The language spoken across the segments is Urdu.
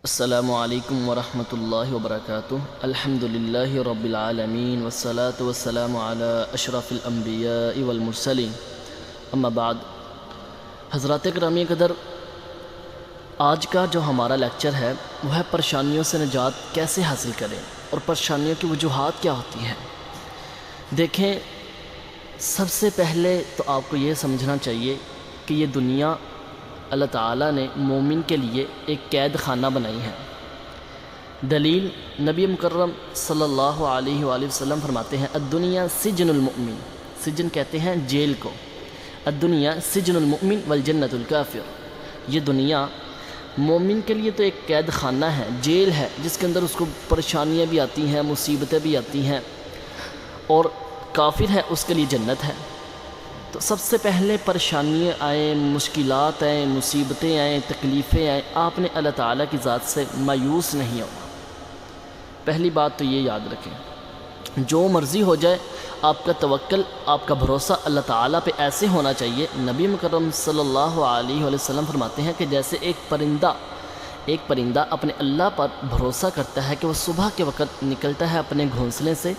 السلام علیکم ورحمۃ اللہ وبرکاتہ۔ الحمد للہ رب العالمین والصلاة والسلام علی اشرف الانبیاء والمرسلین، اما بعد۔ حضرات گرامی قدر، آج کا جو ہمارا لیکچر ہے وہ ہے پریشانیوں سے نجات کیسے حاصل کریں اور پریشانیوں کی وجوہات کیا ہوتی ہیں۔ دیکھیں، سب سے پہلے تو آپ کو یہ سمجھنا چاہیے کہ یہ دنیا اللہ تعالیٰ نے مومن کے لیے ایک قید خانہ بنائی ہے۔ دلیل، نبی مکرم صلی اللہ علیہ وآلہ وسلم فرماتے ہیں الدنیا سجن المؤمن، سجن کہتے ہیں جیل کو، الدنیا سجن المؤمن والجنت الکافر۔ یہ دنیا مومن کے لیے تو ایک قید خانہ ہے، جیل ہے، جس کے اندر اس کو پریشانیاں بھی آتی ہیں، مصیبتیں بھی آتی ہیں، اور کافر ہے اس کے لیے جنت ہے۔ تو سب سے پہلے پریشانیاں آئیں، مشکلات آئیں، مصیبتیں آئیں، تکلیفیں آئیں، آپ نے اللہ تعالیٰ کی ذات سے مایوس نہیں ہونا۔ پہلی بات تو یہ یاد رکھیں، جو مرضی ہو جائے آپ کا توکل، آپ کا بھروسہ اللہ تعالیٰ پہ ایسے ہونا چاہیے۔ نبی مکرم صلی اللہ علیہ وآلہ وسلم فرماتے ہیں کہ جیسے ایک پرندہ اپنے اللہ پر بھروسہ کرتا ہے کہ وہ صبح کے وقت نکلتا ہے اپنے گھونسلے سے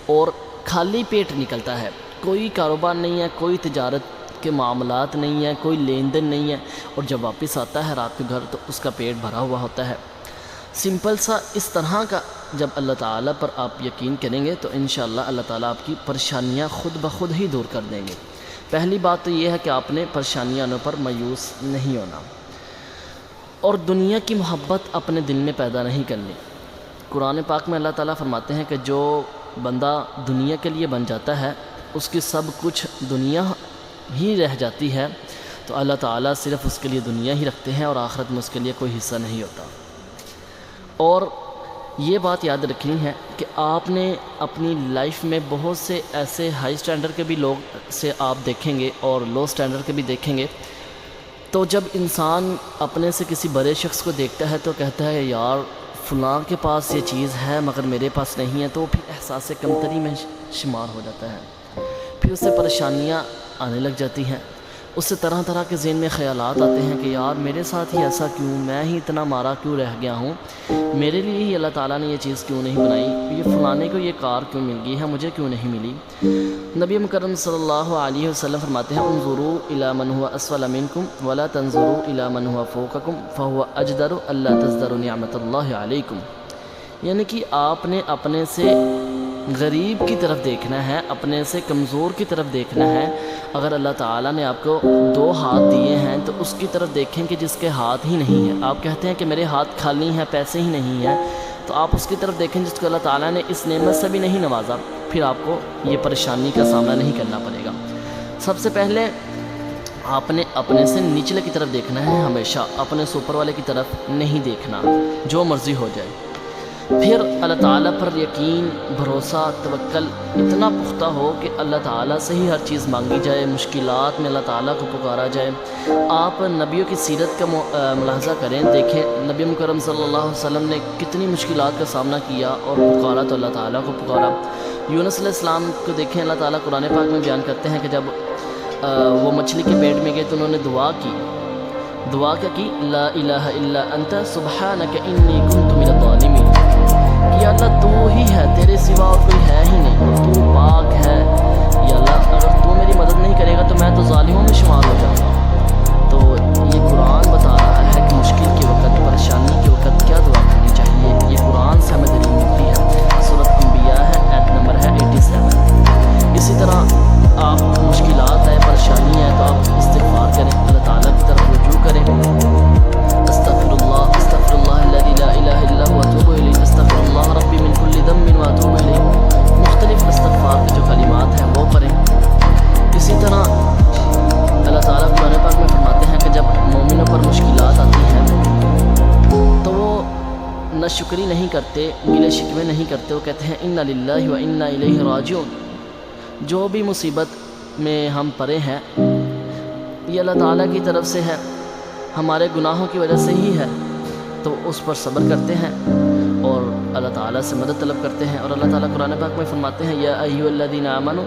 اور خالی پیٹ نکلتا ہے، کوئی کاروبار نہیں ہے، کوئی تجارت کے معاملات نہیں ہیں، کوئی لین دین نہیں ہے، اور جب واپس آتا ہے رات کے گھر تو اس کا پیٹ بھرا ہوا ہوتا ہے۔ سمپل سا اس طرح کا جب اللہ تعالیٰ پر آپ یقین کریں گے تو انشاءاللہ اللہ تعالیٰ آپ کی پریشانیاں خود بخود ہی دور کر دیں گے۔ پہلی بات تو یہ ہے کہ آپ نے پریشانیاں آنے پر مایوس نہیں ہونا، اور دنیا کی محبت اپنے دل میں پیدا نہیں کرنی۔ قرآن پاک میں اللہ تعالیٰ فرماتے ہیں کہ جو بندہ دنیا کے لیے بن جاتا ہے اس کی سب کچھ دنیا ہی رہ جاتی ہے، تو اللہ تعالیٰ صرف اس کے لیے دنیا ہی رکھتے ہیں اور آخرت میں اس کے لیے کوئی حصہ نہیں ہوتا۔ اور یہ بات یاد رکھنی ہے کہ آپ نے اپنی لائف میں بہت سے ایسے ہائی سٹینڈرڈ کے بھی لوگ سے آپ دیکھیں گے اور لو سٹینڈرڈ کے بھی دیکھیں گے، تو جب انسان اپنے سے کسی بڑے شخص کو دیکھتا ہے تو کہتا ہے یار فلاں کے پاس یہ چیز ہے مگر میرے پاس نہیں ہے، تو پھر احساس کمتری میں شمار ہو جاتا ہے، پھر اس سے پریشانیاں آنے لگ جاتی ہیں، اس سے طرح طرح کے ذہن میں خیالات آتے ہیں کہ یار میرے ساتھ ہی ایسا کیوں، میں ہی اتنا مارا کیوں رہ گیا ہوں، میرے لیے ہی اللہ تعالیٰ نے یہ چیز کیوں نہیں بنائی، یہ فلانے کو یہ کار کیوں مل گئی ہے، مجھے کیوں نہیں ملی۔ نبی مکرم صلی اللہ علیہ وسلم فرماتے ہیں انظروا الی من هو اسفل منکم ولا تنظروا الی من هو فوقکم فهو اجدر الا تزدروا نعمت اللہ علیکم، یعنی کہ آپ نے اپنے سے غریب کی طرف دیکھنا ہے، اپنے سے کمزور کی طرف دیکھنا ہے۔ اگر اللہ تعالیٰ نے آپ کو دو ہاتھ دیے ہیں تو اس کی طرف دیکھیں کہ جس کے ہاتھ ہی نہیں ہیں۔ آپ کہتے ہیں کہ میرے ہاتھ خالی ہیں، پیسے ہی نہیں ہیں، تو آپ اس کی طرف دیکھیں جس کو اللہ تعالیٰ نے اس نعمت سے بھی نہیں نوازا، پھر آپ کو یہ پریشانی کا سامنا نہیں کرنا پڑے گا۔ سب سے پہلے آپ نے اپنے سے نچلے کی طرف دیکھنا ہے، ہمیشہ اپنے سے اوپر والے کی طرف نہیں دیکھنا، جو مرضی ہو جائے۔ پھر اللہ تعالیٰ پر یقین، بھروسہ، توکل اتنا پختہ ہو کہ اللہ تعالیٰ سے ہی ہر چیز مانگی جائے، مشکلات میں اللہ تعالیٰ کو پکارا جائے۔ آپ نبیوں کی سیرت کا ملاحظہ کریں، دیکھیں نبی مکرم صلی اللہ علیہ وسلم نے کتنی مشکلات کا سامنا کیا اور پکارا تو اللہ تعالیٰ کو پکارا۔ یونس علیہ السلام کو دیکھیں، اللہ تعالیٰ قرآن پاک میں بیان کرتے ہیں کہ جب وہ مچھلی کے پیٹ میں گئے تو انہوں نے دعا کیا کی، لا الہ الا انت سبحانک انی کنت من الظالمین، یا اللہ تو ہی ہے، تیرے سوا اور کوئی ہے ہی نہیں، تو پاک ہے، یا اللہ اگر تو میری مدد نہیں کرے گا تو میں تو ظالموں میں شمار ہو جاؤں گا۔ تو یہ قرآن بتا رہا ہے کہ مشکل کے وقت، پریشانی کے وقت کیا دعا کرنی چاہیے، یہ قرآن سے ہمیں دلیل ملتی ہے، سورۃ انبیاء ہے، آیت نمبر ہے 87۔ اسی طرح آپ مشکلات ہے، پریشانی ہے تو آپ استغفار کریں، اللہ تعالیٰ کی طرف رجوع کریں، استغفر اللہ الذی لا الہ الا هو اتوب الیہ، استغفر اللہ ربی من کل ذنب واتوب الیہ، مختلف استغفار کے جو کلمات ہیں وہ پڑھیں۔ اسی طرح اللہ تعالیٰ قرآن پاک میں فرماتے ہیں کہ جب مومنوں پر مشکلات آتی ہیں تو وہ نہ شکری نہیں کرتے، گلے شکوے نہیں کرتے، وہ کہتے ہیں انا للہ و انا الیہ راجعون، جو بھی مصیبت میں ہم پڑے ہیں یہ اللہ تعالیٰ کی طرف سے ہے، ہمارے گناہوں کی وجہ سے ہی ہے، تو اس پر صبر کرتے ہیں اور اللہ تعالیٰ سے مدد طلب کرتے ہیں۔ اور اللہ تعالیٰ قرآن پاک میں فرماتے ہیں یا ایھا الذین آمنوا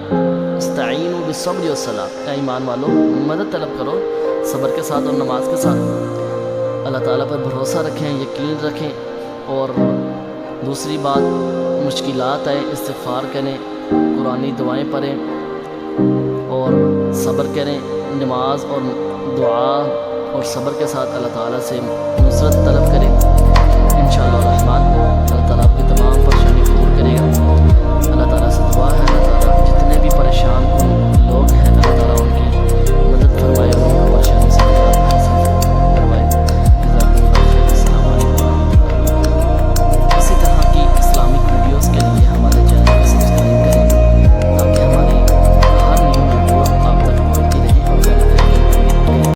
استعینوا بالصبر والصلاۃ، اے ایمان والو مدد طلب کرو صبر کے ساتھ اور نماز کے ساتھ۔ اللہ تعالیٰ پر بھروسہ رکھیں، یقین رکھیں، اور دوسری بات مشکلات آئے استغفار کریں، قرآنی دعائیں پڑھیں اور صبر کریں، نماز اور دعا اور صبر کے ساتھ اللہ تعالیٰ سے نصرت طلب کریں۔ انشاءاللہ الرحمن اللہ تعالیٰ آپ کی